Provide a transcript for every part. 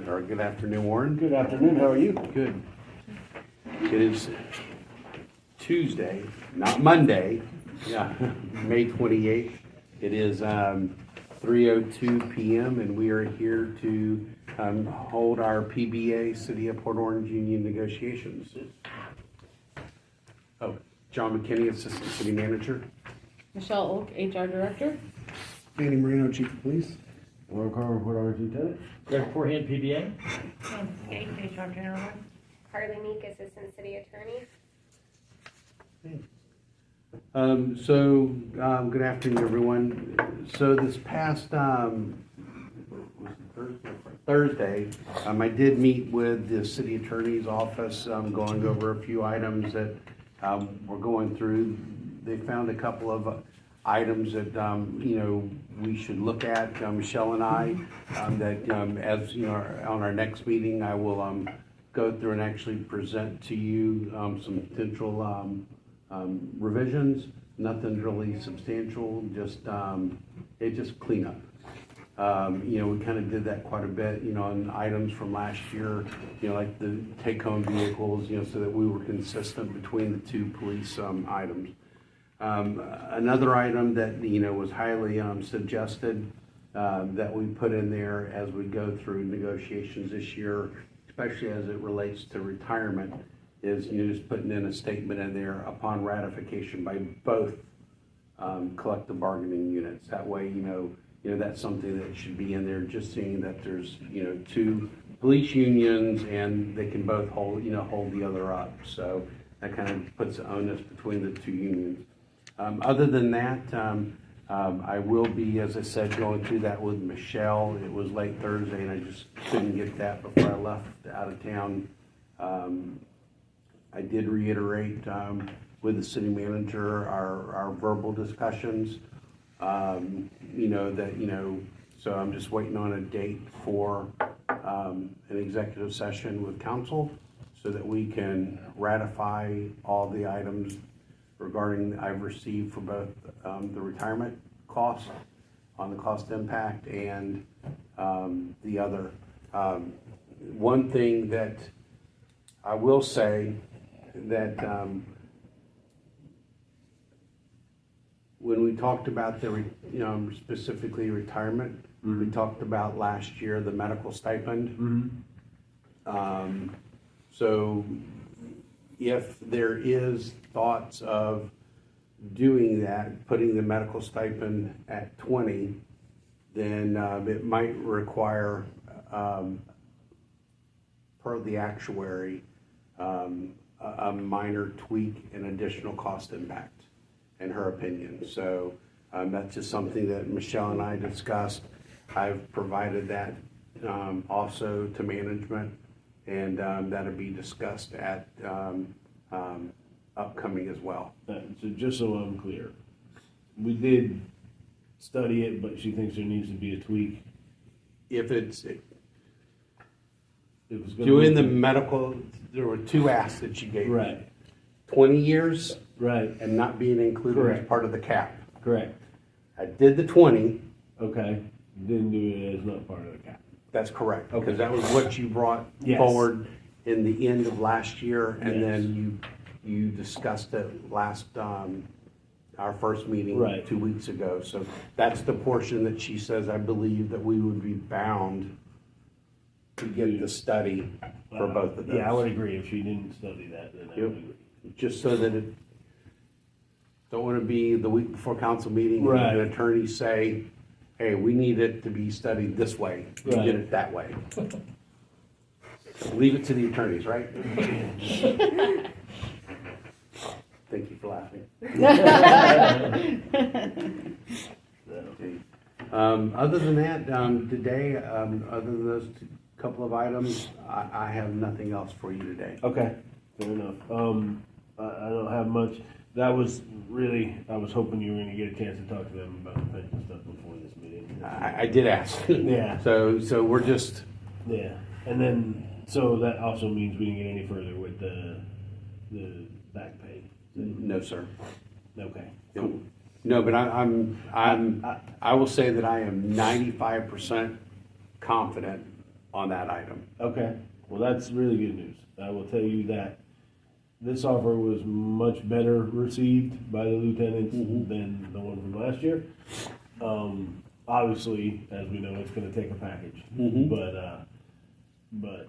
or good afternoon, Warren. Good afternoon, how are you? Good. It is Tuesday, not Monday, yeah, May 28th. It is 3:02 p.m. and we are here to hold our PBA City of Port Orange Union negotiations. Oh, John McKinney, Assistant City Manager. Michelle Oak, HR Director. Danny Marino, Chief of Police. Warren Carver, Port Orange Lieutenant. Greg Forehand, PBA. Skate, HR General. Carly Meek, Assistant City Attorney. Good afternoon, everyone. So this past Thursday, I did meet with the city attorney's office, going over a few items that we're going through. They found a couple of items that we should look at, Michelle and I, that as you know, on our next meeting, I will go through and actually present to you some potential revisions. Nothing really substantial, just cleanup. We kind of did that quite a bit, on items from last year, like the take-home vehicles, so that we were consistent between the two police items. Another item that, was highly suggested that we put in there as we go through negotiations this year, especially as it relates to retirement, is just putting in a statement in there upon ratification by both collective bargaining units. That way, that's something that should be in there, just seeing that there's, two police unions and they can both hold the other up. So that kind of puts the onus between the two unions. Other than that, I will be, as I said, going through that with Michelle. It was late Thursday and I just couldn't get that before I left out of town. I did reiterate with the city manager our verbal discussions, so I'm just waiting on a date for an executive session with council so that we can ratify all the items regarding I've received for both the retirement cost on the cost impact and the other. One thing that I will say that when we talked about the specifically retirement, we talked about last year the medical stipend. So if there is thoughts of doing that, putting the medical stipend at 20, then it might require, per the actuary, a minor tweak and additional cost impact, in her opinion. So that's just something that Michelle and I discussed. I've provided that also to management, and that'll be discussed at upcoming as well. So just so I'm clear, we did study it, but she thinks there needs to be a tweak. If it's It was gonna doing be- the medical, there were two asks that she gave me. Right, 20 years right, and not being included as Correct. part of the cap. correct. I did the 20. Okay, didn't do it as not part of the cap. That's correct, Okay. because that was what you brought Yes. forward in the end of last year, and Yes. then you discussed it last, our first meeting Right. 2 weeks ago. So that's the portion that she says, I believe that we would be bound to get the study for both of those. Yeah, I would agree. If she didn't study that, then I Yep. would agree. Just so that it, don't want to be the week before council meeting, and Right. an attorney say, hey, we need it to be studied this way, you Right. did it that way. Leave it to the attorneys, right? Thank you for laughing. Other than that, today, other than those couple of items, I have nothing else for you today. Okay, fair enough. I don't have much. That was really, I was hoping you were gonna get a chance to talk to them about the pension stuff before this meeting. I did ask. Yeah. So we're just, Yeah, and then, so that also means we didn't get any further with the back pay. no, sir. Okay. No, but I will say that I am 95% confident on that item. Okay, well, that's really good news. I will tell you that this offer was much better received by the lieutenants than the one from last year. Obviously, as we know, it's gonna take a package, but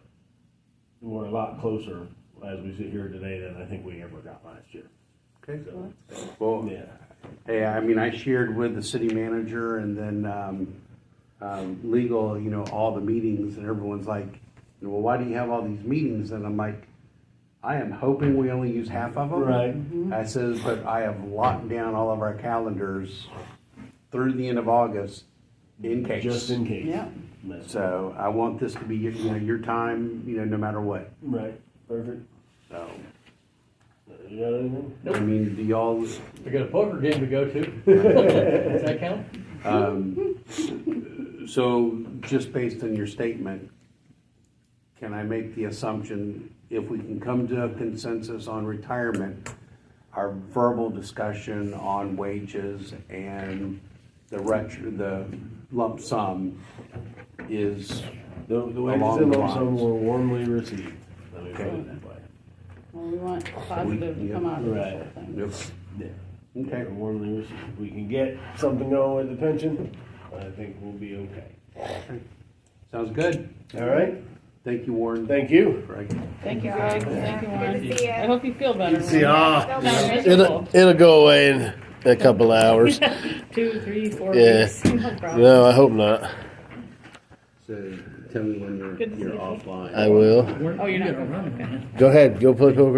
we're a lot closer as we sit here today than I think we ever got last year. Okay. So, Well, yeah, hey, I mean, I shared with the city manager and then, legal, you know, all the meetings, and everyone's like, well, why do you have all these meetings? And I'm like, I am hoping we only use half of them. right, I says, but I have locked down all of our calendars through the end of August in case. just in case. Yeah. That's- So I want this to be, you know, your time, you know, no matter what. Right, perfect. So, You got anything? I mean, do y'all, We got a poker game to go to. Does that count? so just based on your statement, can I make the assumption, if we can come to a consensus on retirement, our verbal discussion on wages and the lump sum is, The wages Along and the lump sum lines. were warmly received. Let me put Okay. it that way. Well, we want positive to come out of this Right. whole thing. yep, Yeah. okay. They're warmly received. If we can get something going with the pension, I think we'll be okay. Sounds good. All right, Thank you, Warren. thank you. Greg. Thank you, Greg. Thank you, Warren. Good to see ya. I hope you feel better. See ya. Warren. Sound miserable. It'll go away in a couple hours. 2, 3, 4 Yeah. weeks. No problem. No, I hope not. So tell me when Good to you're see you. offline. I will. Oh, you're not going to run. Okay. Go ahead, go play poker.